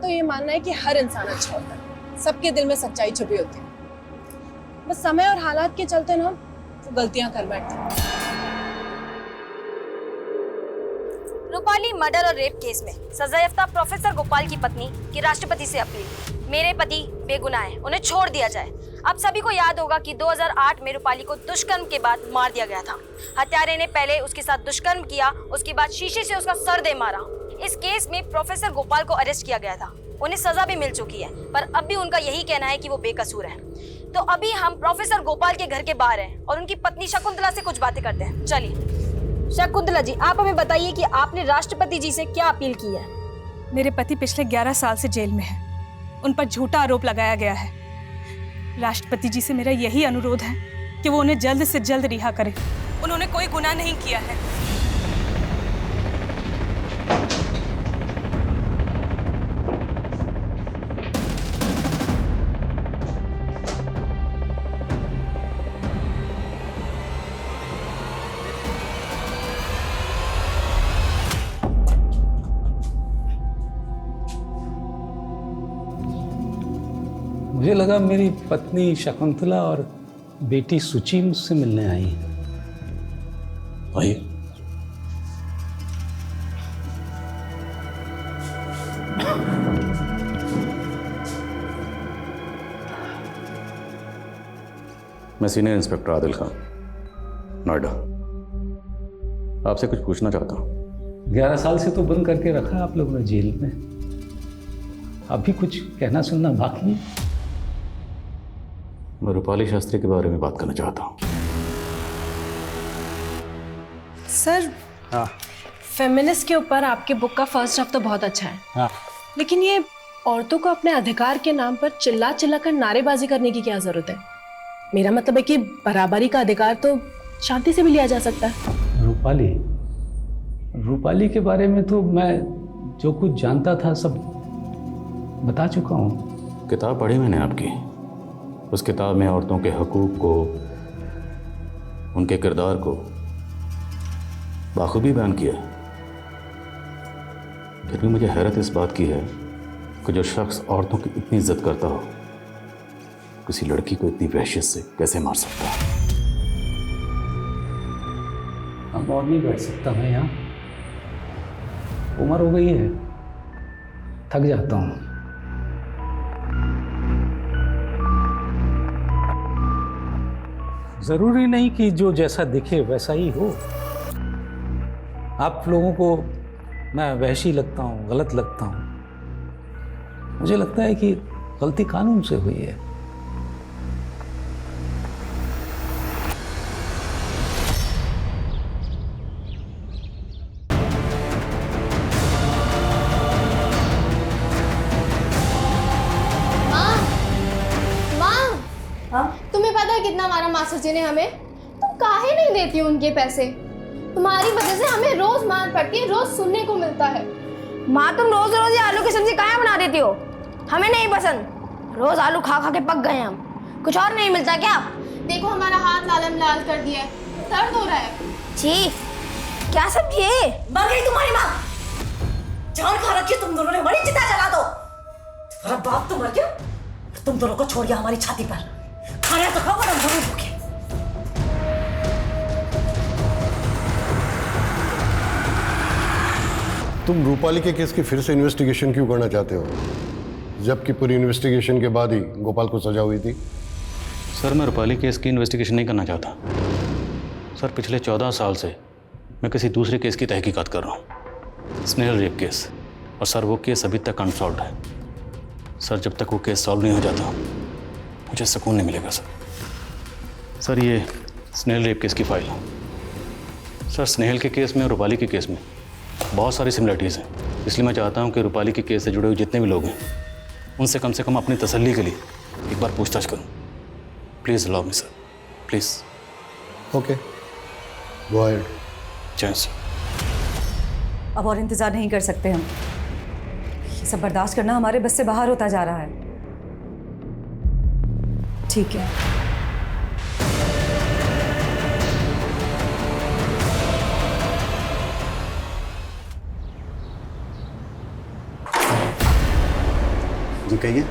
तो ये मानना है कि हर इंसान अच्छा होता है, सबके दिल में सच्चाई छुपी होती है। बस समय और हालात के चलते ना वो गलतियां कर बैठते हैं। रूपाली मर्डर और रेप केस में सजायाफ्ता प्रोफेसर गोपाल की पत्नी की राष्ट्रपति से अपील, मेरे पति बेगुनाह हैं, उन्हें छोड़ दिया जाए। आप सभी को याद होगा कि 2008 में रूपाली को दुष्कर्म के बाद मार दिया गया था। हत्यारे ने पहले उसके साथ दुष्कर्म किया, उसके बाद शीशे से उसका सर दे मारा। इस केस में प्रोफेसर गोपाल को अरेस्ट किया गया था, उन्हें सजा भी मिल चुकी है, पर अब भी उनका यही कहना है कि वो बेकसूर है। तो अभी हम प्रोफेसर गोपाल के घर के बाहर हैं और उनकी पत्नी शकुंतला से कुछ बातें करते हैं। चलिए शकुंतला जी, आप हमें बताइए कि आपने राष्ट्रपति जी से क्या अपील की है। मेरे पति पिछले 11 साल से जेल में हैं। उन पर झूठा आरोप लगाया गया है। राष्ट्रपति जी से मेरा यही अनुरोध है कि वो उन्हें जल्द से जल्द रिहा करें। उन्होंने कोई गुनाह नहीं किया है। मुझे लगा मेरी पत्नी शकुंतला और बेटी सुचि मुझसे मिलने आई हैं। आइए। मैं सीनियर इंस्पेक्टर आदिल खान, नोएडा। आपसे कुछ पूछना चाहता हूँ। 11 साल से तो बंद करके रखा आप लोगों ने जेल में। अभी कुछ कहना सुनना बाकी है? मैं रूपाली शास्त्री के बारे में बात करना चाहता हूँ। सर, फेमिनिस्ट के ऊपर आपकी बुक का फर्स्ट हाफ तो बहुत अच्छा है। हाँ। लेकिन ये औरतों को अपने अधिकार के नाम पर चिल्ला चिल्ला कर नारेबाजी करने की क्या जरूरत है? मेरा मतलब है कि बराबरी का अधिकार तो शांति से भी लिया जा सकता है। रूपाली के बारे में तो मैं जो कुछ जानता था सब बता चुका हूँ। किताब पढ़ी मैंने आपकी। उस किताब में औरतों के हकूक़ को, उनके किरदार को बाखूबी बयान किया। फिर भी मुझे हैरत इस बात की है कि जो शख्स औरतों की इतनी इज्जत करता हो, किसी लड़की को इतनी वहशत से कैसे मार सकता है। अब और नहीं बैठ सकता मैं यहाँ। उम्र हो गई है, थक जाता हूँ। जरूरी नहीं कि जो जैसा दिखे वैसा ही हो। आप लोगों को मैं वहशी लगता हूँ, गलत लगता हूँ। मुझे लगता है कि गलती कानून से हुई है। तुम्हें पता है कितना मारा मास्टर जी ने हमें? तुम काहे नहीं देती हो उनके पैसे? तुम्हारी वजह से हमें रोज मार पड़ती है, रोज सुनने को मिलता है। माँ, तुम रोज रोज ये आलू की सब्जी कहाँ बना देती हो? हमें नहीं पसंद। रोज आलू खा खा के पक गए हम। कुछ और नहीं मिलता क्या? देखो हमारा हाथ लाल लाल कर दिया है, दर्द हो रहा है। छी, क्या सब्जी है? मर गई तुम्हारी माँ। जान खा रखी तुम दोनों ने, बड़ी चिता जला दो। तुम्हारा बाप तो मर गया, तुम दोनों को छोड़ गया हमारी छाती पर। खाना तो खाओ, वरना जरूर भूखे। तुम रूपाली के केस की फिर से इन्वेस्टिगेशन क्यों करना चाहते हो, जबकि पूरी इन्वेस्टिगेशन के बाद ही गोपाल को सजा हुई थी? सर, मैं रूपाली केस की इन्वेस्टिगेशन नहीं करना चाहता। सर, पिछले 14 साल से मैं किसी दूसरे केस की तहकीकात कर रहा हूँ, स्नेहल रेप केस। और सर, वो केस अभी तक अनसॉल्व्ड है। सर, जब तक वो केस सॉल्व नहीं हो जाता मुझे सुकून नहीं मिलेगा। सर, ये स्नेहल रेप केस की फाइल है। सर, स्नेहल के केस में और रूपाली के केस में बहुत सारी सिमिलरिटीज़ हैं, इसलिए मैं चाहता हूं कि रूपाली के केस से जुड़े हुए जितने भी लोग हैं उनसे कम से कम अपनी तसल्ली के लिए एक बार पूछताछ करूं। Please allow me sir, please. Okay, go ahead. जय सर। अब और इंतजार नहीं कर सकते हम। ये सब बर्दाश्त करना हमारे बस से बाहर होता जा रहा है। ठीक है, जी कहिए।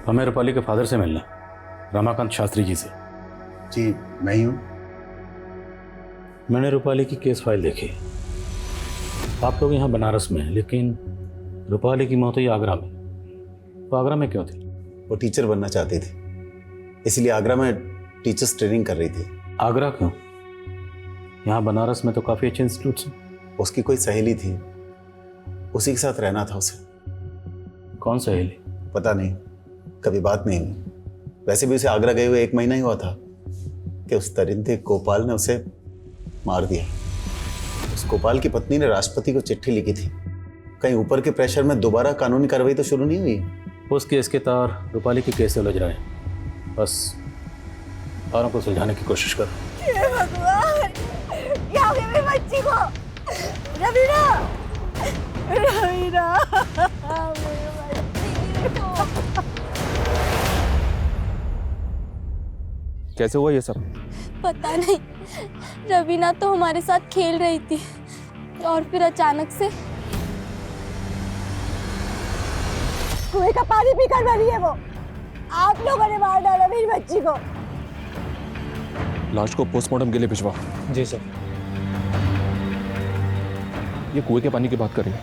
हमें रूपाली के फादर से मिलना, रमाकांत शास्त्री जी से। जी मैं ही हूँ। मैंने रूपाली की केस फाइल देखी। आप लोग यहाँ बनारस में हैं, लेकिन रूपाली की मौत हुई आगरा में। वो आगरा में क्यों थी? वो टीचर बनना चाहती थी, इसलिए आगरा में टीचर्स ट्रेनिंग कर रही थी। आगरा क्यों? यहाँ बनारस में तो काफ़ी अच्छे इंस्टीट्यूट्स हैं। उसकी कोई सहेली थी, उसी के साथ रहना था उसे। कौन सहेली? पता नहीं, कभी बात नहीं हुई। वैसे भी उसे आगरा गए हुए 1 महीना ही हुआ था कि उस दरिंदे गोपाल ने उसे मार दिया। उस गोपाल की पत्नी ने राष्ट्रपति को चिट्ठी लिखी थी। कहीं ऊपर के प्रेशर में दोबारा कानूनी कार्रवाई तो शुरू नहीं हुई? उस केस के तार रूपाली के केस से उलझ रहे हैं। बस तारों को सुलझाने की कोशिश करो। भगवान, क्या हो गया मेरी बच्ची को? रवीना, रवीना, मेरी बच्ची को। कैसे हुआ ये सब? पता नहीं, रवीना तो हमारे साथ खेल रही थी और फिर अचानक से कुएं का पानी पीकर मरी है वो। आप लोगों ने मार डाला मेरी बच्ची को। लाश को पोस्टमार्टम के लिए भिजवा। जी सर। ये कुएं के पानी की बात कर रही है,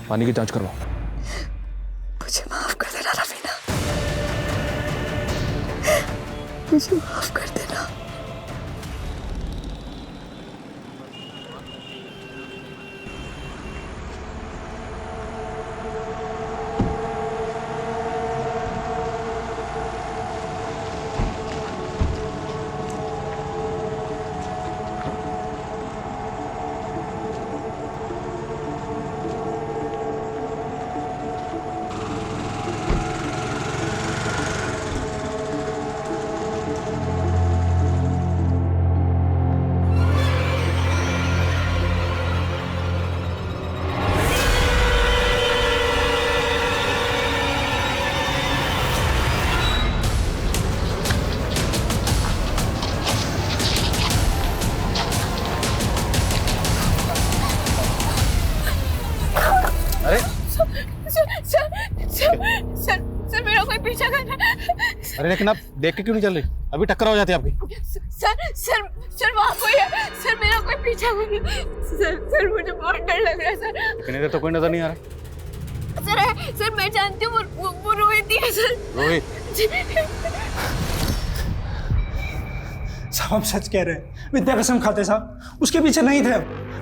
पानी की जांच करवाओ। मुझे माफ कर देना रवीना, मुझे माफ कर देना। सर मेरा कोई पीछा कर रहा है। अरे लेकिन आप देख के क्यों नहीं चल रही? अभी टक्कर हो जाती है आपकी। सर वहाँ कोई है। सर मेरा कोई पीछा कर रहा है। सर मुझे बहुत डर लग रहा है सर। कितनी देर तो कोई नजर नहीं आ रहा। सर मैं जानती हूँ वो रोहित ही है सर। रोहित? साहब हम सच कह रहे हैं, विद्या कसम खाते साहब, उसके पीछे नहीं थे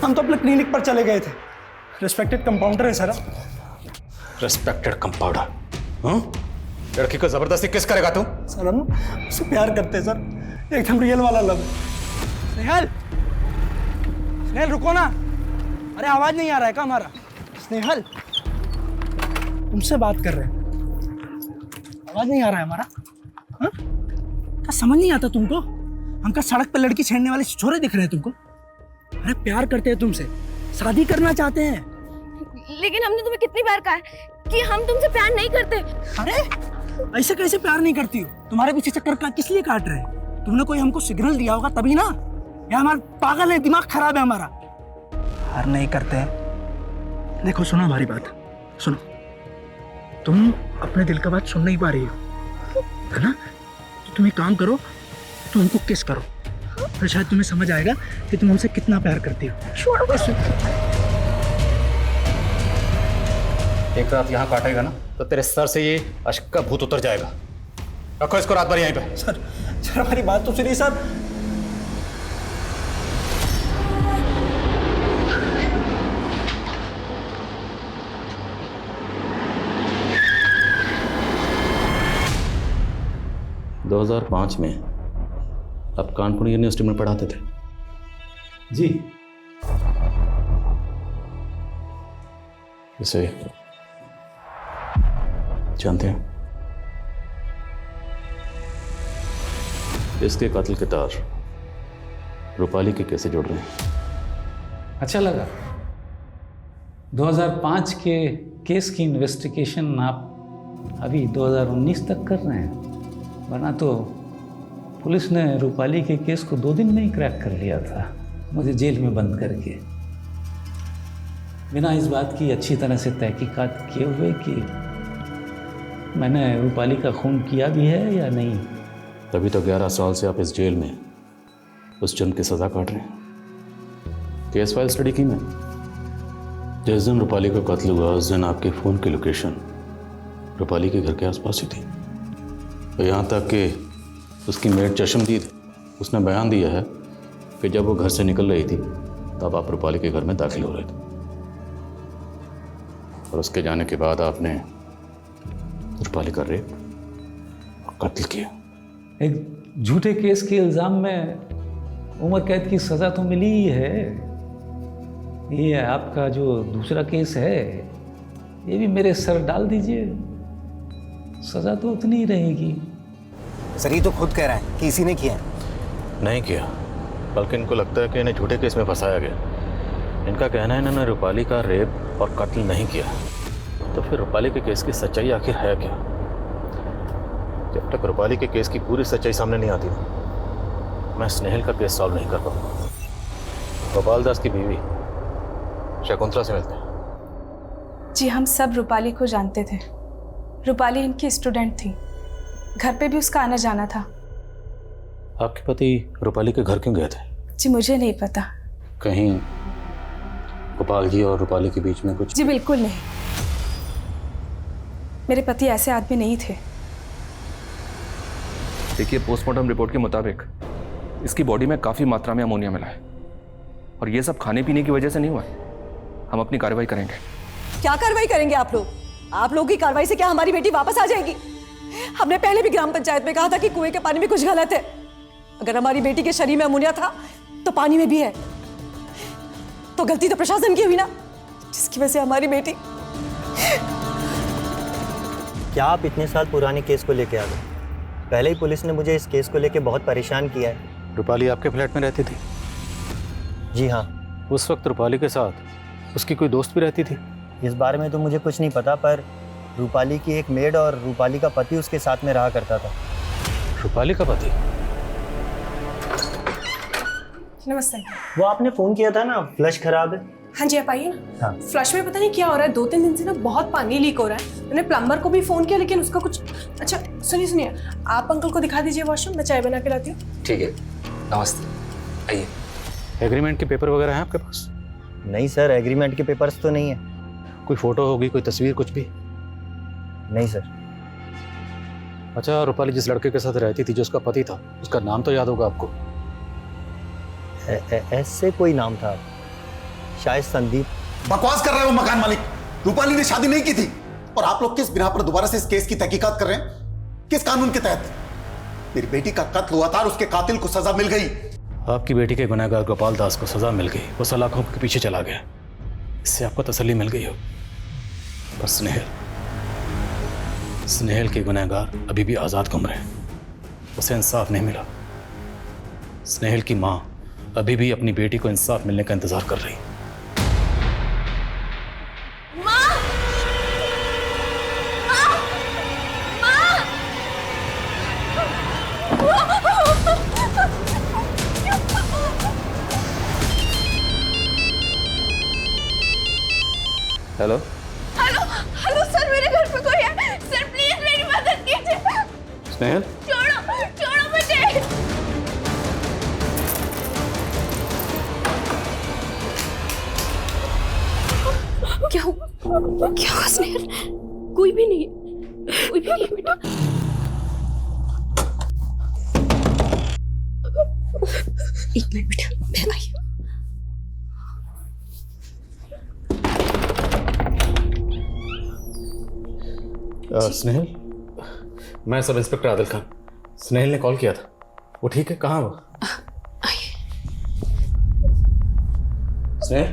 हम तो अपने क्लिनिक पर चले गए थे। रिस्पेक्टेड कंपाउंडर है सर। Respected compounder? हाँ? लड़की को जबरदस्ती किस करेगा तू? सर हम उससे प्यार करते हैं सर, एकदम रियल वाला लव। स्नेहल, स्नेहल रुको ना। अरे आवाज नहीं आ रहा है क्या हमारा? स्नेहल तुमसे बात कर रहे हैं, आवाज नहीं आ रहा है हमारा? हाँ? क्या समझ नहीं आता तुमको? हम क्या सड़क पर लड़की छेड़ने वाले छोरे दिख रहे हैं तुमको? अरे प्यार करते हैं तुमसे, शादी करना चाहते हैं। लेकिन हमने तुम्हें कितनी बार कहा है कि हम तुमसे प्यार नहीं करते। अरे ऐसे कैसे प्यार नहीं करती हो? तुम्हारे पीछे चक्कर का किस लिए काट रहे हैं? तुमने कोई हमको सिग्नल दिया होगा तभी ना। या हमारा पागल है, दिमाग खराब है हमारा। प्यार नहीं करते हैं। देखो सुनो हमारी बात, सुनो। तुम अपने दिल का बात सुन नहीं पा रही हो, है ना? तो तुम एक काम करो, तुम हमको किस करो, फिर शायद तुम्हें समझ आएगा कि तुम हमसे कितना प्यार करती हो। एक रात यहाँ काटेगा ना तो तेरे सर से ये अश्क का भूत उतर जाएगा। रखो इसको रात भर यहीं पे। सर हमारी बात तो सुनिए सर। दो 2005 में आप कानपुर यूनिवर्सिटी में पढ़ाते थे? जी। इसे जानते हैं? इसके कातिल के तार रूपाली के कैसे जोड़ रहे हैं? अच्छा लगा। 2005 के केस की इन्वेस्टिगेशन आप अभी 2019 तक कर रहे हैं, वरना तो पुलिस ने रूपाली के केस को 2 दिन में ही क्रैक कर लिया था, मुझे जेल में बंद करके, बिना इस बात की अच्छी तरह से तहकीकात किए हुए कि मैंने रूपाली का खून किया भी है या नहीं। तभी तो 11 साल से आप इस जेल में उस जुर्म की सज़ा काट रहे हैं। केस फाइल स्टडी की मैंने। जिस दिन रूपाली का कत्ल हुआ उस दिन आपके फ़ोन की लोकेशन रूपाली के घर के आसपास ही थी। और यहाँ तक कि उसकी मेड चशमदीद उसने बयान दिया है कि जब वो घर से निकल रही थी तब आप रूपाली के घर में दाखिल हो रहे थे और उसके जाने के बाद आपने रूपाली का रेप और कत्ल किया। एक झूठे केस के इल्ज़ाम में उम्र कैद की सज़ा तो मिली ही है। ये आपका जो दूसरा केस है ये भी मेरे सर डाल दीजिए, सज़ा तो उतनी ही रहेगी। सर ये तो खुद कह रहा है कि इसी ने किया है। नहीं किया, बल्कि इनको लगता है कि इन्हें झूठे केस में फंसाया गया। इनका कहना है इन्होंने रूपाली का रेप और कत्ल नहीं किया। तो फिर रूपाली के केस की सच्चाई आखिर है क्या? जब तक रूपाली के केस की पूरी सच्चाई सामने नहीं आती मैं स्नेहल का केस सॉल्व नहीं कर पाऊंगा। गोपाल दास की बीवी शकुंतला से मिलते हैं। जी हम सब रूपाली को जानते थे। रूपाली इनकी स्टूडेंट थी, घर पे भी उसका आना जाना था। आपके पति रूपाली के घर क्यों गए थे? जी मुझे नहीं पता। कहीं गोपाल जी और रूपाली के बीच में कुछ? जी बिल्कुल नहीं, मेरे पति ऐसे आदमी नहीं थे। देखिए, पोस्टमार्टम रिपोर्ट के मुताबिक इसकी बॉडी में काफ़ी मात्रा में अमोनिया मिला है और ये सब खाने पीने की वजह से नहीं हुआ है। हम अपनी कार्रवाई करेंगे। क्या कार्रवाई करेंगे आप लोग? आप लोगों की कार्रवाई से क्या हमारी बेटी वापस आ जाएगी? हमने पहले भी ग्राम पंचायत में कहा था कि कुएं के पानी में कुछ गलत है। अगर हमारी बेटी के शरीर में अमोनिया था तो पानी में भी है। तो गलती तो प्रशासन की हुई ना, जिसकी वजह से हमारी बेटी। क्या आप इतने साल पुराने केस को लेके आ गए? पहले ही पुलिस ने मुझे इस केस को लेके बहुत परेशान किया है। रूपाली आपके फ्लैट में रहती थी? जी हाँ। उस वक्त रूपाली के साथ उसकी कोई दोस्त भी रहती थी? इस बारे में तो मुझे कुछ नहीं पता, पर रूपाली की एक मेड और रूपाली का पति उसके साथ में रहा करता था। रूपाली का पति? नमस्ते। वो आपने फोन किया था ना, फ्लश खराब है। हाँ जी आप आइए ना। हाँ। फ्लश में पता नहीं क्या हो रहा है, 2-3 दिन से ना बहुत पानी लीक हो रहा है। मैंने प्लम्बर को भी फोन किया लेकिन उसका कुछ। अच्छा सुनिए, आप अंकल को दिखा दीजिए वॉशरूम, मैं चाय बना के लाती हूँ। ठीक है, नमस्ते, आइए। एग्रीमेंट के पेपर वगैरह हैं आपके पास? नहीं सर, एग्रीमेंट के पेपर्स तो नहीं है। कोई फोटो होगी, कोई तस्वीर, कुछ भी? नहीं सर। अच्छा, रूपाली जिस लड़के के साथ रहती थी जो उसका पति था, उसका नाम तो याद होगा आपको? ऐसे कोई नाम था, शायद संदीप। बकवास कर रहे हो मकान मालिक। रूपाली ने शादी नहीं की थी और आप लोग किस बिना पर दोबारा से इस केस की तहकीकात कर रहे हैं? किस कानून के तहत? मेरी बेटी का कत्ल हुआ था और उसके कातिल को सजा मिल गई। आपकी बेटी के गुनहगार गोपाल दास को सजा मिल गई, वो सलाखों के पीछे चला गया। इससे आपको तसल्ली मिल गई हो। पर स्नेहल के गुनहगार अभी भी आज़ाद घूम रहे हैं, उसे इंसाफ नहीं मिला। स्नेहल की माँ अभी भी अपनी बेटी को इंसाफ मिलने का इंतजार कर रही। हेलो हेलो हेलो सर, मेरे घर पे कोई है। सर प्लीज मेरी मदद कीजिए। स्नेहल, छोड़ो छोड़ो मुझे। क्या हुआ स्नेहल? कोई भी नहीं, कोई भी नहीं बेटा। एक मिनट बेटा, मैं आई। स्नेहल, मैं सब इंस्पेक्टर आदिल खान। स्नेहल ने कॉल किया था, वो ठीक है? कहाँ वो? स्नेहल,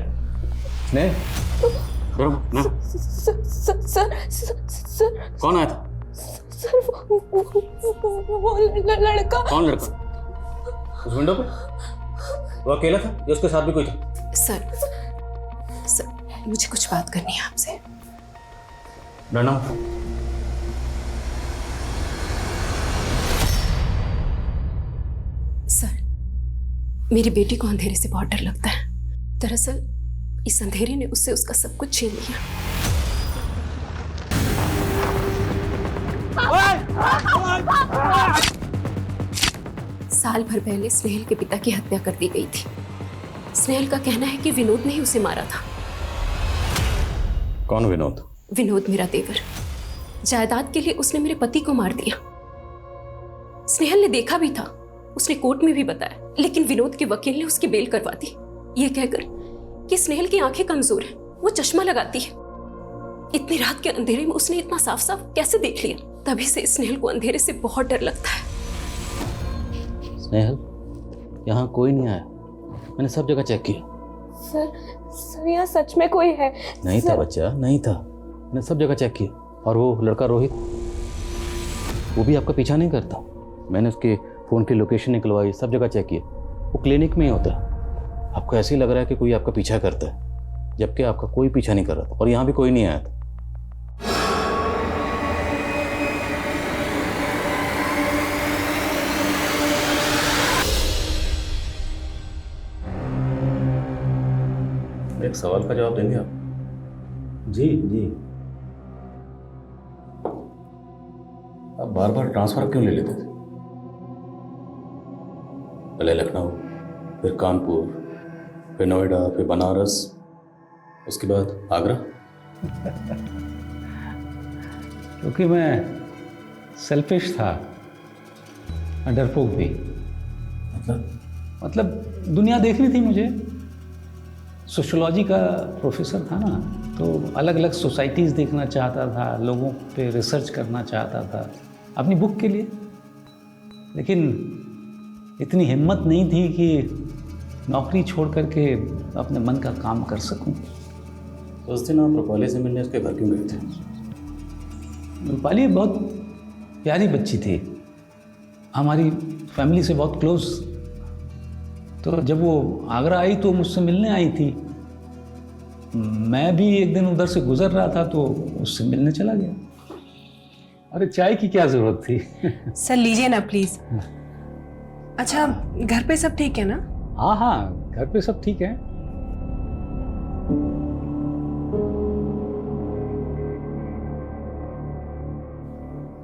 स्नेहल, सर कौन आया था? सर वो लड़का। कौन लड़का? उस विंडो पे वो अकेला था या उसके साथ भी कोई था? सर मुझे कुछ बात करनी है आपसे। डरना। सर मेरी बेटी को अंधेरे से बहुत डर लगता है। दरअसल इस अंधेरे ने उससे उसका सब कुछ छीन लिया। साल भर पहले स्नेहल के पिता की हत्या कर दी गई थी। स्नेहल का कहना है कि विनोद ने ही उसे मारा था। कौन विनोद? विनोद मेरा देवर। जायदाद के लिए उसने मेरे पति को मार दिया। स्नेहल ने देखा भी था, उसने कोर्ट में भी बताया, लेकिन विनोद के वकील ने उसकी बेल करवा दी, ये कहकर कि स्नेहल की आंखें कमजोर हैं, वो चश्मा लगाती है। इतनी रात के अंधेरे में उसने इतना साफ साफ कैसे देख लिया? तभी से स्नेहल को अंधेरे से बहुत डर लगता है। स्नेहल, यहाँ कोई नहीं आया, मैंने सब जगह चेक किया। सर यहाँ सच में कोई है? नहीं था बच्चा, नहीं था, मैंने सब जगह चेक किया। और वो लड़का रोहित, वो भी आपका पीछा नहीं करता। मैंने उसके फ़ोन की लोकेशन निकलवाई, सब जगह चेक किया, वो क्लिनिक में ही होता है। आपको ऐसे ही लग रहा है कि कोई आपका पीछा करता है, जबकि आपका कोई पीछा नहीं कर रहा था और यहाँ भी कोई नहीं आया था। एक सवाल का जवाब देंगे आप? जी जी। आप बार बार ट्रांसफर क्यों ले लेते थे? पहले लखनऊ, फिर कानपुर, फिर नोएडा, फिर बनारस, उसके बाद आगरा। क्योंकि मैं सेल्फिश था, डरपोक भी। मतलब दुनिया देखनी थी मुझे। सोशियोलॉजी का प्रोफेसर था ना, तो अलग अलग सोसाइटीज़ देखना चाहता था, लोगों पे रिसर्च करना चाहता था अपनी बुक के लिए। लेकिन इतनी हिम्मत नहीं थी कि नौकरी छोड़ करके अपने मन का काम कर सकूं। तो उस दिन आप रूपाली से मिलने उसके घर क्यों गए थे? रूपाली बहुत प्यारी बच्ची थी, हमारी फैमिली से बहुत क्लोज। तो जब वो आगरा आई तो मुझसे मिलने आई थी। मैं भी एक दिन उधर से गुजर रहा था तो उससे मिलने चला गया। अरे चाय की क्या ज़रूरत थी? सर लीजिए ना प्लीज़। अच्छा, घर पे सब ठीक है ना? हाँ हाँ, घर पे सब ठीक है।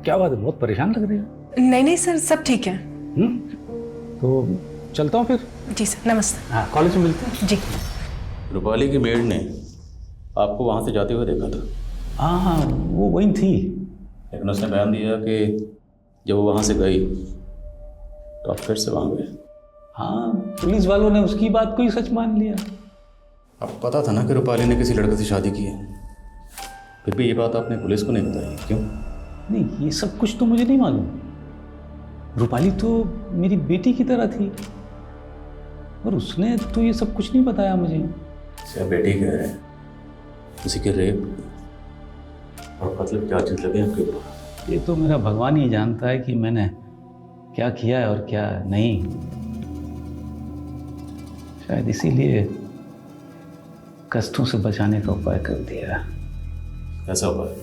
क्या बात है, बहुत परेशान लग रही है। नहीं नहीं सर, सब ठीक है। तो चलता हूँ फिर। जी सर, नमस्ते। हाँ, कॉलेज में मिलते हैं। जी। रूपाली की मेड ने आपको वहाँ से जाते हुए देखा था? हाँ हाँ, वो वहीं थी। लेकिन उसने बयान दिया कि जब वो वहाँ से गई तो आप फिर से वहाँ गए। हाँ, पुलिस वालों ने उसकी बात को ही सच मान लिया। आपको पता था ना कि रूपाली ने किसी लड़के से शादी की है, फिर भी ये बात आपने पुलिस को नहीं बताई, क्यों? नहीं, ये सब कुछ तो मुझे नहीं मालूम। रूपाली तो मेरी बेटी की तरह थी और उसने तो ये सब कुछ नहीं बताया मुझे। क्या बेटी कह रहे हैं? किसी के रेप और मतलब क्या चीज लगे आपके ऊपर? ये तो मेरा भगवान ही जानता है कि मैंने क्या किया है और क्या नहीं। शायद इसीलिए कष्टों से बचाने का उपाय कर दिया। ऐसा उपाय?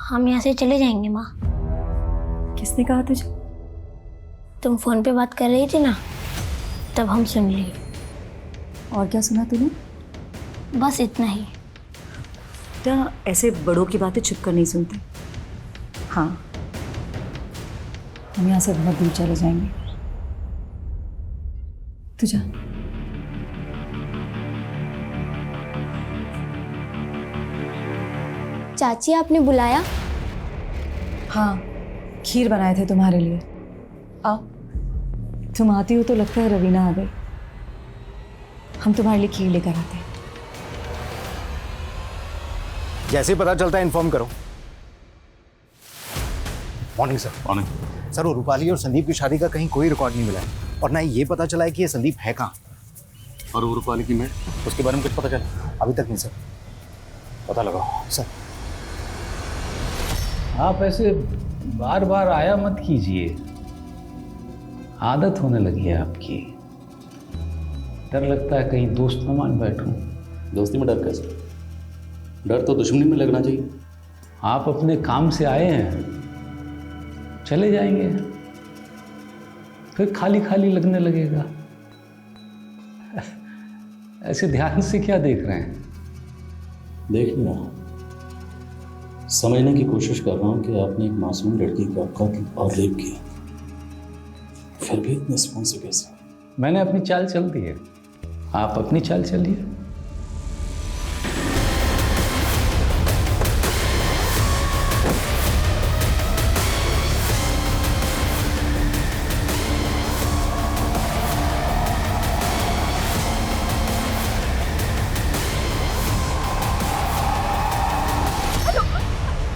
हम यहाँ से चले जाएंगे माँ। किसने कहा तुझे? तुम फोन पे बात कर रही थी ना, तब हम सुन लिए। और क्या सुना तूने? बस इतना ही। बेटा, ऐसे बड़ों की बातें छुप कर नहीं सुनते। हाँ, हम यहाँ से बहुत दूर चले जाएंगे। तू जा। चाची, आपने बुलाया? हाँ, खीर बनाए थे तुम्हारे लिए। आओ। तुम आती हो तो लगता है रवीना आ गई। हम तुम्हारे लिए खीर लेकर आते हैं। जैसे ही पता चलता है इन्फॉर्म करो। Morning sir. मॉर्निंग सर, वो रूपाली और संदीप की शादी का कहीं कोई रिकॉर्ड नहीं मिला है और ना ही ये पता चला है कि ये संदीप है कहाँ। और वो रूपाली की मेड, उसके बारे में कुछ पता चला? अभी तक नहीं सर। पता लगाओ सर। आप ऐसे बार बार आया मत कीजिए, आदत होने लगी है आपकी। डर लगता है कहीं दोस्त न मान बैठूं। दोस्ती में डर कैसे? डर तो दुश्मनी में लगना चाहिए। आप अपने काम से आए हैं, चले जाएंगे। फिर खाली खाली लगने लगेगा। ऐसे ध्यान से क्या देख रहे हैं? देख नहीं रहा, समझने की कोशिश कर रहा हूँ कि आपने एक मासूम लड़की का कत्ल और रेप किया, फिर भी इतने स्पून से कैसे? मैंने अपनी चाल चल दी है, आप अपनी चाल चलिए।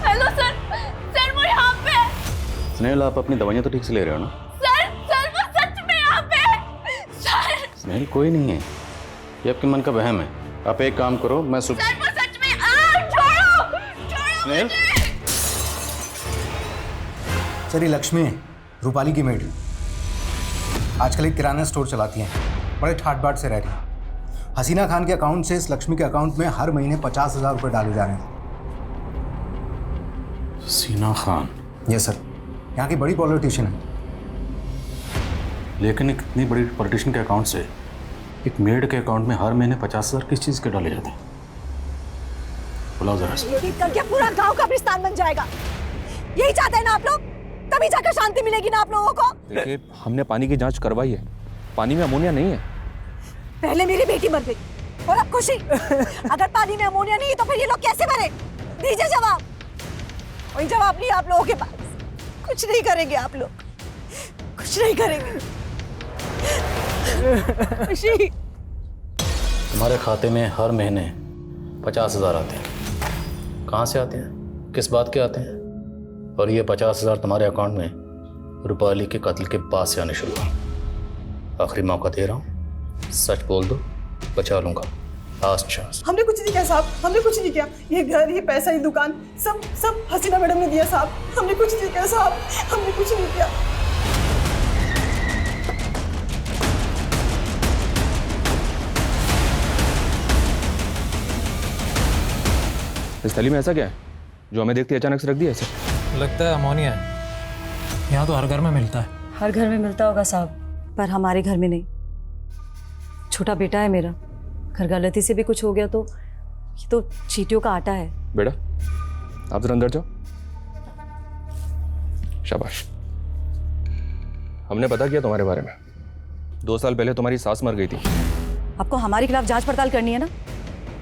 हेलो सर, सर वो यहाँ पे। स्नेहल, आप अपनी दवाइयाँ तो ठीक से ले रहे हो ना? सर सर वो सच में यहाँ पे। सर स्नेहल, कोई नहीं है, ये आपके मन का वहम है। आप एक काम करो, मैं सुबह। सर वो सच में। छोड़ो छोड़ो। स्नेहल, सर ये लक्ष्मी है, रूपाली की मेड। आजकल एक किराना स्टोर चलाती हैं, बड़े ठाट बाट से रह रही हैं। हसीना खान के अकाउंट से इस लक्ष्मी के अकाउंट में हर महीने 50,000 रुपये डाले जा रहे हैं। हसीना खान? यस सर, यहाँ की बड़ी पॉलिटिशियन है। लेकिन एक इतनी बड़ी पॉलिटिशियन के अकाउंट से एक मेड के अकाउंट में हर महीने 50,000 किस चीज़ के डाले जाते हैं? बुलाओ जरा से। ये करके पूरा गांव कब्रिस्तान बन जाएगा। यही चाहते हैं ना आप लोग? तभी जाकर शांति मिलेगी ना आप लोगों को? देखिए, हमने पानी की जांच करवाई है, पानी में अमोनिया नहीं है। पहले मेरी बेटी मर गई और अब खुशी। अगर पानी में अमोनिया नहीं तो फिर ये लोग कैसे मरे? दीजिए जवाब। वही जवाब नहीं आप लोगों के पास। कुछ नहीं करेंगे आप लोग, कुछ नहीं करेंगे। खुशी, तुम्हारे खाते में हर महीने 50,000 आते हैं। कहाँ से आते हैं, किस बात के आते हैं? और ये 50,000 तुम्हारे अकाउंट में रूपाली के कत्ल के बाद से आने शुरू हुए। आखिरी मौका दे रहा हूँ, सच बोल दो, बचा लूंगा। Last chance. हमने कुछ नहीं किया साहब, हमने कुछ नहीं किया। ये घर, ये पैसा, ये दुकान, सब हसीना मैडम ने दिया साहब। हमने कुछ नहीं किया साहब, हमने कुछ नहीं किया। इस थैली में ऐसा क्या है जो हमें देखते अचानक से रख दिया ऐसे? लगता है अमोनिया है। यहाँ तो हर घर में मिलता है। हर घर में मिलता होगा साहब, पर हमारे घर में नहीं। छोटा बेटा है मेरा, घर गलती से भी कुछ हो गया तो ये तो चींटियों का आटा है। बेटा, आप जरा अंदर जाओ। शाबाश। हमने पता किया तुम्हारे बारे में। 2 साल पहले तुम्हारी सास मर गई थी। आपको हमारे खिलाफ जांच पड़ताल करनी है ना?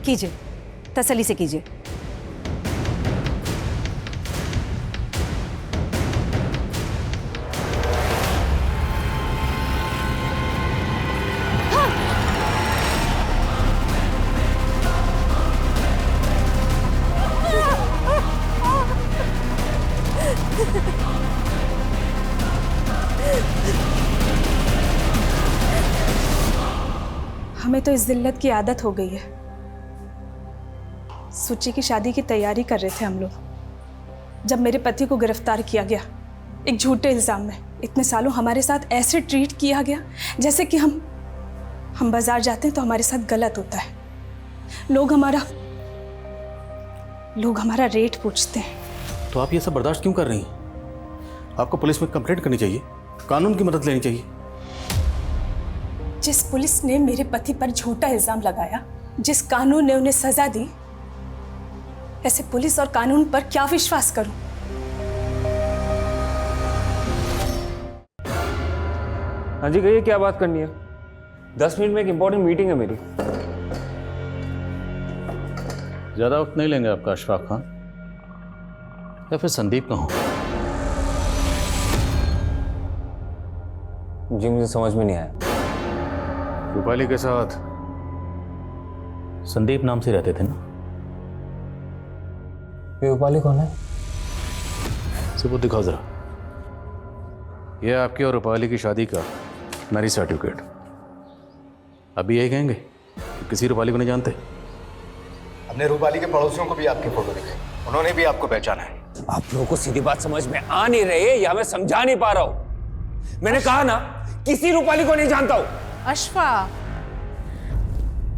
कीजिए, तसल्ली से कीजिए। हमें तो इस जिल्लत की आदत हो गई है। सुची की शादी की तैयारी कर रहे थे हम लोग जब मेरे पति को गिरफ्तार किया गया एक झूठे इल्जाम में। इतने सालों हमारे साथ ऐसे ट्रीट किया गया जैसे कि हम बाजार जाते हैं तो हमारे साथ गलत होता है। लोग हमारा रेट पूछते हैं। तो आप ये सब बर्दाश्त क्यों कर रही हैं? आपको पुलिस में कंप्लेंट करनी चाहिए, कानून की मदद लेनी चाहिए। जिस पुलिस ने मेरे पति पर झूठा इल्जाम लगाया, जिस कानून ने उन्हें सजा दी, ऐसे पुलिस और कानून पर क्या विश्वास करूं? हाँ जी, कहिए क्या बात करनी है? 10 मिनट में एक इंपॉर्टेंट मीटिंग है मेरी। ज्यादा वक्त नहीं लेंगे आपका अशफाक खान, या फिर संदीप का हूं? जी मुझे समझ में नहीं आया। रूपाली के साथ संदीप नाम से रहते थे ना? ये रूपाली कौन है? सबूत दिखाओ जरा। यह आपकी और रूपाली की शादी का मैरिज सर्टिफिकेट। अभी यही कहेंगे कि किसी रूपाली को नहीं जानते? हमने रूपाली के पड़ोसियों को भी आपकी फोटो दिखाई, उन्होंने भी आपको पहचाना है। आप लोगों को सीधी बात समझ में आ नहीं रही है या मैं समझा नहीं पा रहा हूं? मैंने कहा ना, किसी रूपाली को नहीं जानता हूं। अशफा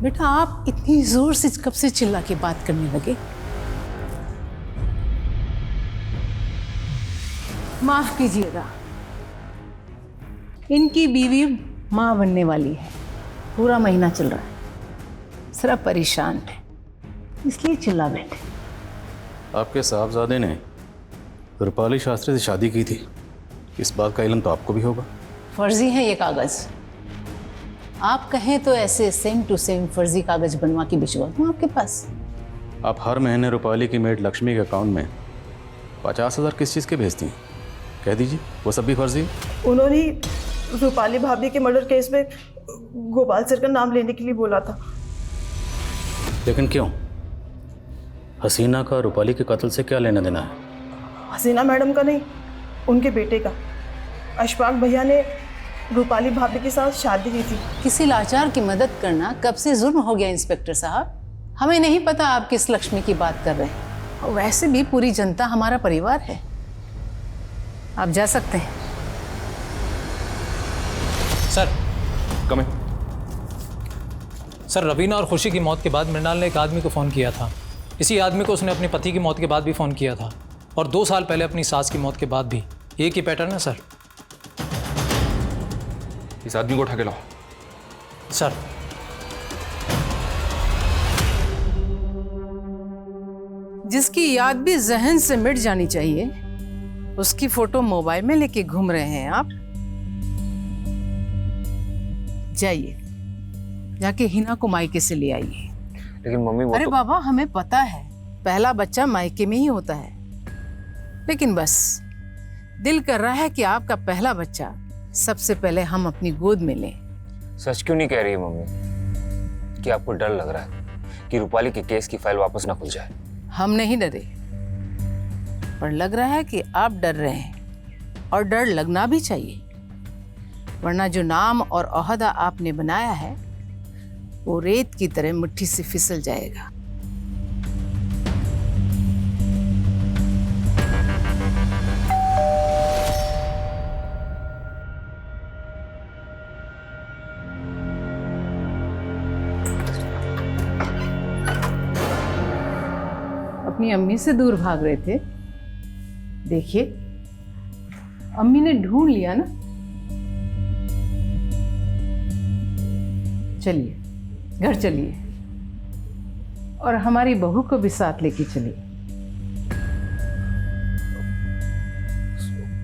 बेटा, आप इतनी जोर से कब से चिल्ला के बात करने लगे? माफ कीजिएगा, इनकी बीवी माँ बनने वाली है, पूरा महीना चल रहा है, सिर्फ परेशान है, इसलिए चिल्ला बैठे। आपके साहबजादे ने रूपाली शास्त्री से शादी की थी, इस बात का इल्म तो आपको भी होगा। फर्जी है ये कागज। आप कहें तो ऐसे सेम टू सेम फर्जी कागज बनवा के भिजवा दूं आपके पास। आप हर महीने रूपाली की मेड लक्ष्मी के अकाउंट में 50,000 किस चीज़ के भेजती हैं? कह दीजिए, वो सब भी फर्जी? उन्होंने रूपाली भाभी के मर्डर केस में गोपाल सर का नाम लेने के लिए बोला था। लेकिन क्यों? हसीना का रूपाली के कत्ल से क्या लेना देना है? हसीना मैडम का नहीं, उनके बेटे का। अशफाक भैया ने रूपाली भाभी के साथ शादी की थी। किसी लाचार की मदद करना कब से जुर्म हो गया इंस्पेक्टर साहब? हमें नहीं पता आप किस लक्ष्मी की बात कर रहे हैं। और वैसे भी पूरी जनता हमारा परिवार है। आप जा सकते हैं। सर कमें। सर, रवीना और खुशी की मौत के बाद मृणाल ने एक आदमी को फ़ोन किया था। इसी आदमी को उसने अपने पति की मौत के बाद भी फ़ोन किया था, और 2 साल पहले अपनी सास की मौत के बाद भी। एक ही पैटर्न है सर। इस आदमी को उठा के लाओ। सर। जिसकी याद भी जहन से मिट जानी चाहिए, उसकी फोटो मोबाइल में लेके घूम रहे हैं आप। जाइए, जाके हिना को मायके से ले आइए। लेकिन मम्मी वो अरे बाबा, हमें पता है पहला बच्चा मायके में ही होता है, लेकिन बस दिल कर रहा है कि आपका पहला बच्चा सबसे पहले हम अपनी गोद में लें। सच क्यों नहीं कह रही है मम्मी? कि आपको डर लग रहा है कि रूपाली के केस की फाइल वापस ना खुल जाए? हम नहीं डरे, पर लग रहा है कि आप डर रहे हैं, और डर लगना भी चाहिए, वरना जो नाम और ओहदा आपने बनाया है वो रेत की तरह मुट्ठी से फिसल जाएगा। अपनी अम्मी से दूर भाग रहे थे, देखिए अम्मी ने ढूंढ लिया ना। चलिए घर चलिए, और हमारी बहू को भी साथ लेके चलिए।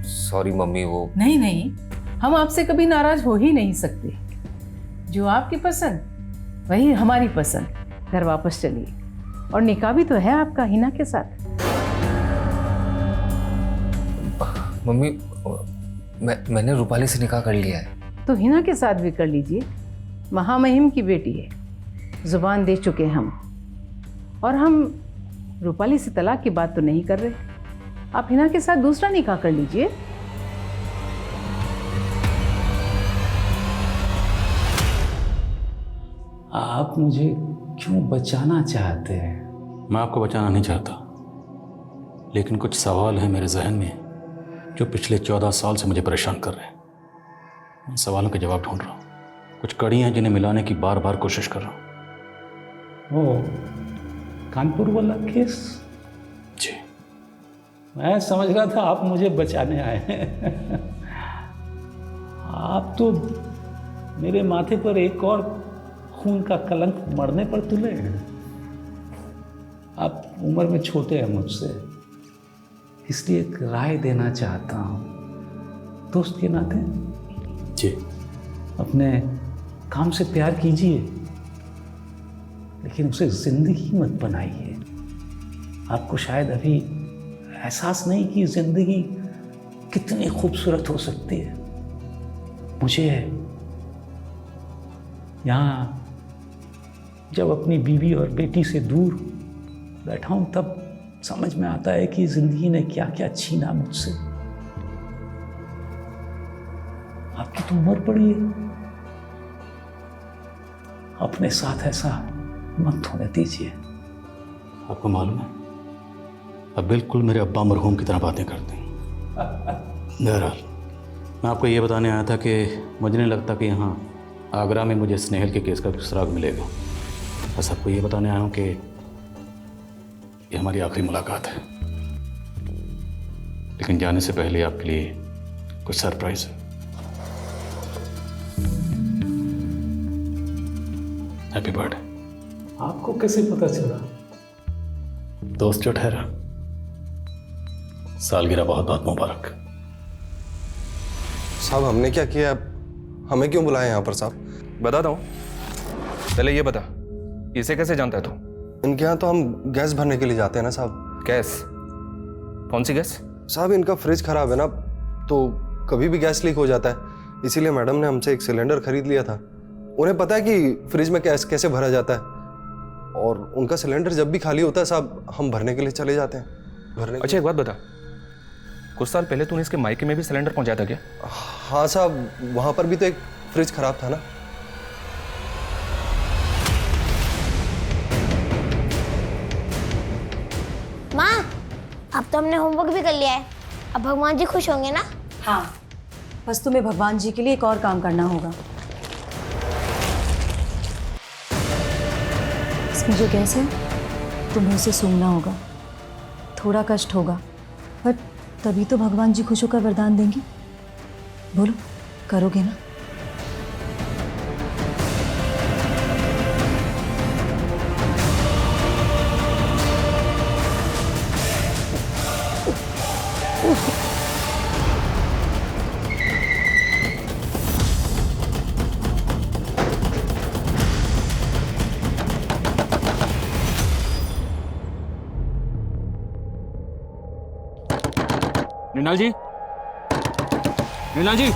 सॉरी मम्मी, वो नहीं नहीं, हम आपसे कभी नाराज हो ही नहीं सकते। जो आपकी पसंद वही हमारी पसंद। घर वापस चलिए, और निकाह भी तो है आपका हिना के साथ। मम्मी, मैंने रूपाली से निकाह कर लिया है। तो हिना के साथ भी कर लीजिए, महामहिम की बेटी है, जुबान दे चुके हम। और हम रूपाली से तलाक की बात तो नहीं कर रहे। आप हिना के साथ दूसरा निकाह कर लीजिए। आप मुझे क्यों बचाना चाहते हैं? मैं आपको बचाना नहीं चाहता, लेकिन कुछ सवाल हैं मेरे जहन में जो पिछले 14 साल से मुझे परेशान कर रहे हैं। उन सवालों के जवाब ढूंढ रहा हूँ। कुछ कड़ियाँ जिन्हें मिलाने की बार बार कोशिश कर रहा हूँ। वो कानपुर वाला केस? जी। मैं समझ रहा था आप मुझे बचाने आए हैं। आप तो मेरे माथे पर एक और खून का कलंक मरने पर तुले हैं। आप उम्र में छोटे हैं मुझसे, इसलिए एक राय देना चाहता हूँ दोस्त के नाते। जी। अपने काम से प्यार कीजिए, लेकिन उसे जिंदगी मत बनाइए। आपको शायद अभी एहसास नहीं कि जिंदगी कितनी खूबसूरत हो सकती है। मुझे यहाँ जब अपनी बीवी और बेटी से दूर बैठा हूँ तब समझ में आता है कि जिंदगी ने क्या क्या छीना मुझसे। आपकी तो उम्र पड़ी है, अपने साथ ऐसा मत होने दीजिए। आपको मालूम है, अब बिल्कुल मेरे अब्बा मरहूम की तरह बातें करते हैं। बहरहाल मैं आपको ये बताने आया था कि मुझे नहीं लगता कि यहाँ आगरा में मुझे स्नेहल के केस का सुराग मिलेगा। बस आपको ये बताने आया हूँ कि ये हमारी आखिरी मुलाकात है, लेकिन जाने से पहले आपके लिए कुछ सरप्राइज है। Happy birthday. आपको कैसे पता चला? दोस्त जो ठहरा। सालगिरह बहुत बहुत मुबारक। साहब हमने क्या किया, हमें क्यों बुलाया यहाँ पर साहब? बताता हूँ, पहले ये बता, इसे कैसे जानता है तू? इनके यहाँ तो हम गैस भरने के लिए जाते हैं ना साहब। गैस? कौन सी गैस? साहब इनका फ्रिज खराब है ना, तो कभी भी गैस लीक हो जाता है, इसीलिए मैडम ने हमसे एक सिलेंडर खरीद लिया था। उन्हें पता है कि फ्रिज में गैस कैसे भरा जाता है, और उनका सिलेंडर जब भी खाली होता है साहब हम भरने के लिए चले जाते हैं। भरने अच्छा एक बात बता, कुछ साल पहले तूने इसके मायके में भी सिलेंडर पहुंचाया था क्या? हाँ साहब, वहाँ पर भी तो एक फ्रिज खराब था ना। माँ, अब तो हमने होमवर्क भी कर लिया है, अब भगवान जी खुश होंगे ना? हाँ, बस तुम्हें भगवान जी के लिए एक और काम करना होगा। इसमें जो गैस है तुम्हें उसे सूंघना होगा। थोड़ा कष्ट होगा, पर तभी तो भगवान जी खुश होकर वरदान देंगे। बोलो, करोगे ना? मृणाल जी, मृणाल जी,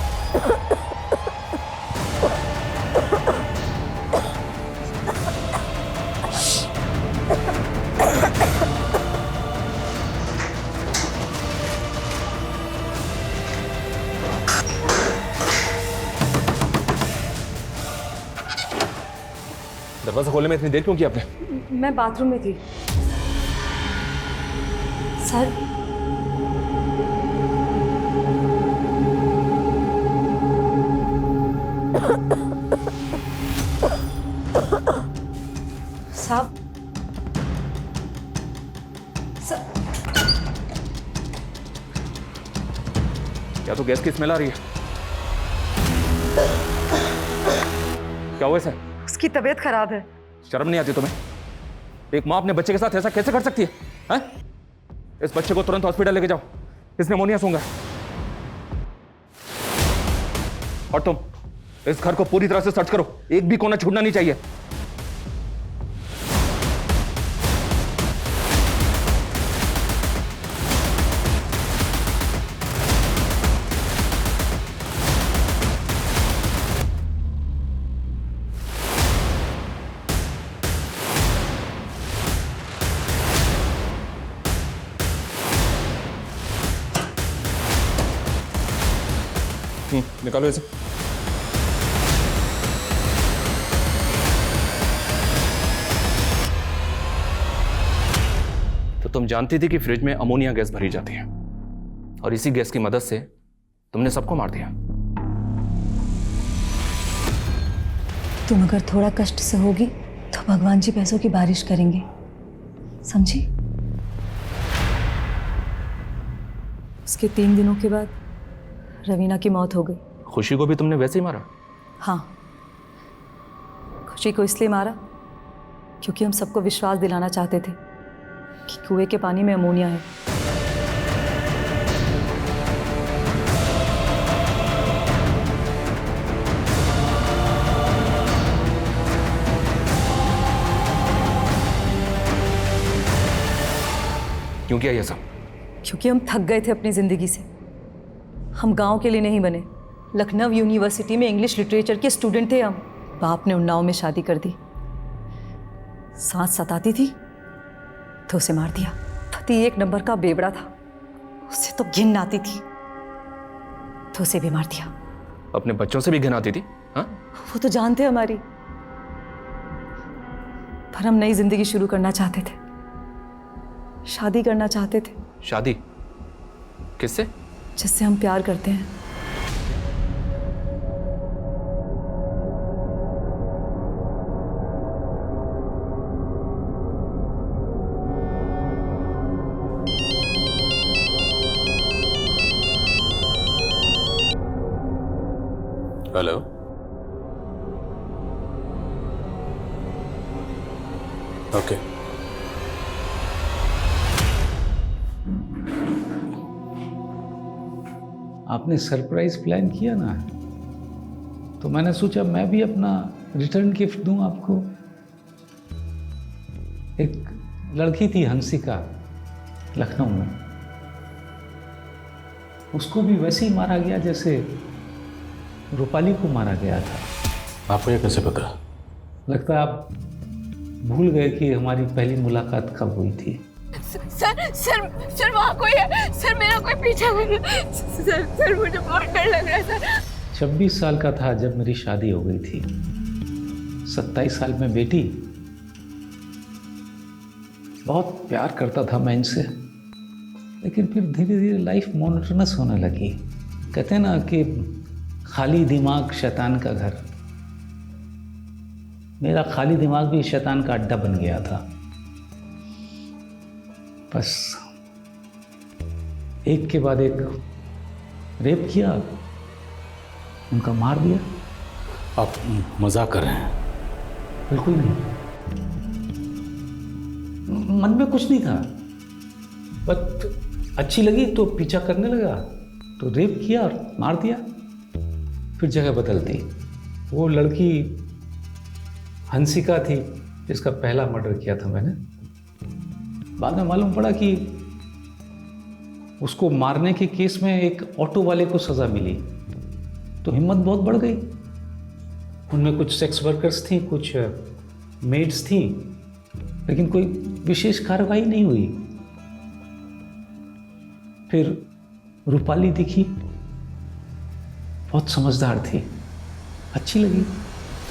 दरवाजा खोलने में इतनी देर क्यों की आपने? मैं बाथरूम में थी सर। साहब, क्या तो गैस की स्मेल आ रही है? क्या हुआ इसे? उसकी तबीयत खराब है। शर्म नहीं आती तुम्हें? एक माँ अपने बच्चे के साथ ऐसा कैसे कर सकती है? हैं? इस बच्चे को तुरंत हॉस्पिटल लेके जाओ, इसने निमोनिया सूंघा। और तुम इस घर को पूरी तरह से सर्च करो, एक भी कोना छूटना नहीं चाहिए। निकालो इसे। तो तुम जानती थी कि फ्रिज में अमोनिया गैस भरी जाती है, और इसी गैस की मदद से तुमने सबको मार दिया। तुम अगर थोड़ा कष्ट सहोगी तो भगवान जी पैसों की बारिश करेंगे, समझी? उसके 3 दिनों के बाद रवीना की मौत हो गई। खुशी को भी तुमने वैसे ही मारा? हाँ, खुशी को इसलिए मारा क्योंकि हम सबको विश्वास दिलाना चाहते थे कि कुएं के पानी में अमोनिया है। क्यों किया ये सब? क्योंकि हम थक गए थे अपनी जिंदगी से। हम गांव के लिए नहीं बने, लखनऊ यूनिवर्सिटी में इंग्लिश लिटरेचर के स्टूडेंट थे हम। बाप ने उन्नाव में शादी कर दी। सांस सताती थी तो उसे मार दिया। पति 1 नंबर का बेवड़ा था, उसे तो घिन आती थी तो उसे भी मार दिया। अपने बच्चों से भी घिन आती थी? हाँ? वो तो जानते हमारी, पर हम नई जिंदगी शुरू करना चाहते थे, शादी करना चाहते थे। शादी? किससे? जिससे हम प्यार करते हैं। Hello, okay. आपने सरप्राइज प्लान किया ना, तो मैंने सोचा मैं भी अपना रिटर्न गिफ्ट दूं आपको। एक लड़की थी हंसिका, लखनऊ में, उसको भी वैसे ही मारा गया जैसे रूपाली को मारा गया था। आपको ये कैसे पता? लगता है आप भूल गए कि हमारी पहली मुलाकात कब हुई थी। सर वहाँ कोई है सर, मेरा कोई पीछा कर रहा है सर मुझे बहुत डर लग रहा है सर। 26 साल का था जब मेरी शादी हो गई थी, 27 साल में बेटी। बहुत प्यार करता था मैं इनसे, लेकिन फिर धीरे धीरे लाइफ मोनोटोनस होने लगी। कहते हैं ना कि खाली दिमाग शैतान का घर। मेरा खाली दिमाग भी शैतान का अड्डा बन गया था। बस एक के बाद एक रेप किया, उनका मार दिया। आप मजाक कर रहे हैं? बिल्कुल नहीं, मन में कुछ नहीं था, बस अच्छी लगी तो पीछा करने लगा, तो रेप किया और मार दिया। फिर जगह बदल दी। वो लड़की हंसिका थी जिसका पहला मर्डर किया था मैंने। बाद में मालूम पड़ा कि उसको मारने के केस में एक ऑटो वाले को सज़ा मिली, तो हिम्मत बहुत बढ़ गई। उनमें कुछ सेक्स वर्कर्स थी, कुछ मेड्स थी, लेकिन कोई विशेष कार्रवाई नहीं हुई। फिर रूपाली दिखी, बहुत समझदार थी, अच्छी लगी।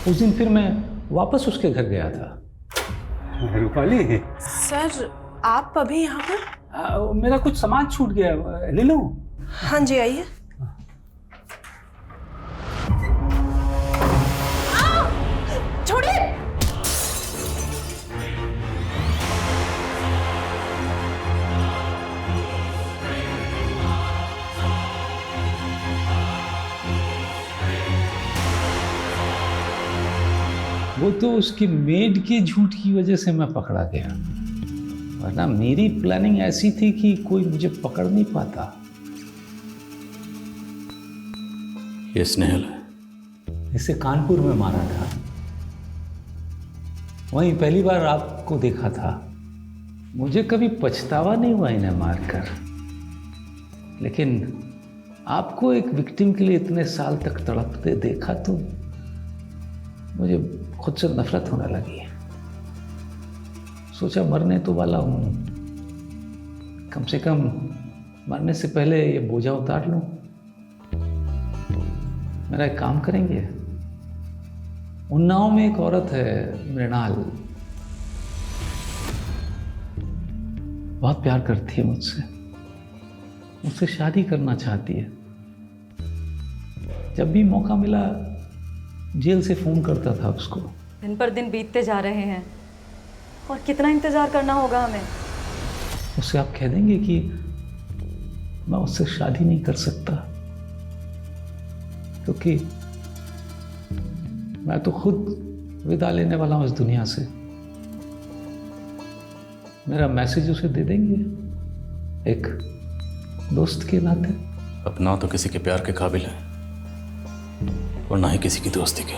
उस दिन फिर मैं वापस उसके घर गया था। रूपाली, सर आप अभी यहाँ पर? मेरा कुछ सामान छूट गया, ले लूं? हाँ जी आइए। छोड़िए। वो तो उसकी मेड के झूठ की वजह से मैं पकड़ा गया, वरना मेरी प्लानिंग ऐसी थी कि कोई मुझे पकड़ नहीं पाता। ये स्नेहल है। इसे कानपुर में मारा था, वहीं पहली बार आपको देखा था। मुझे कभी पछतावा नहीं हुआ इन्हें मारकर, लेकिन आपको एक विक्टिम के लिए इतने साल तक तड़पते देखा तो मुझे खुद से नफरत होने लगी। सोचा मरने तो वाला हूं, कम से कम मरने से पहले ये बोझा उतार लूं। मेरा एक काम करेंगे? उन्नाव में एक औरत है मृणाल, बहुत प्यार करती है मुझसे, मुझसे शादी करना चाहती है। जब भी मौका मिला जेल से फोन करता था उसको। दिन पर दिन बीतते जा रहे हैं और कितना इंतजार करना होगा हमें। उससे आप कह देंगे कि मैं उससे शादी नहीं कर सकता, क्योंकि मैं तो खुद विदा लेने वाला हूं इस दुनिया से। मेरा मैसेज उसे दे देंगे एक दोस्त के नाते। अब ना तो किसी के प्यार के काबिल है और ना ही किसी की दोस्ती के।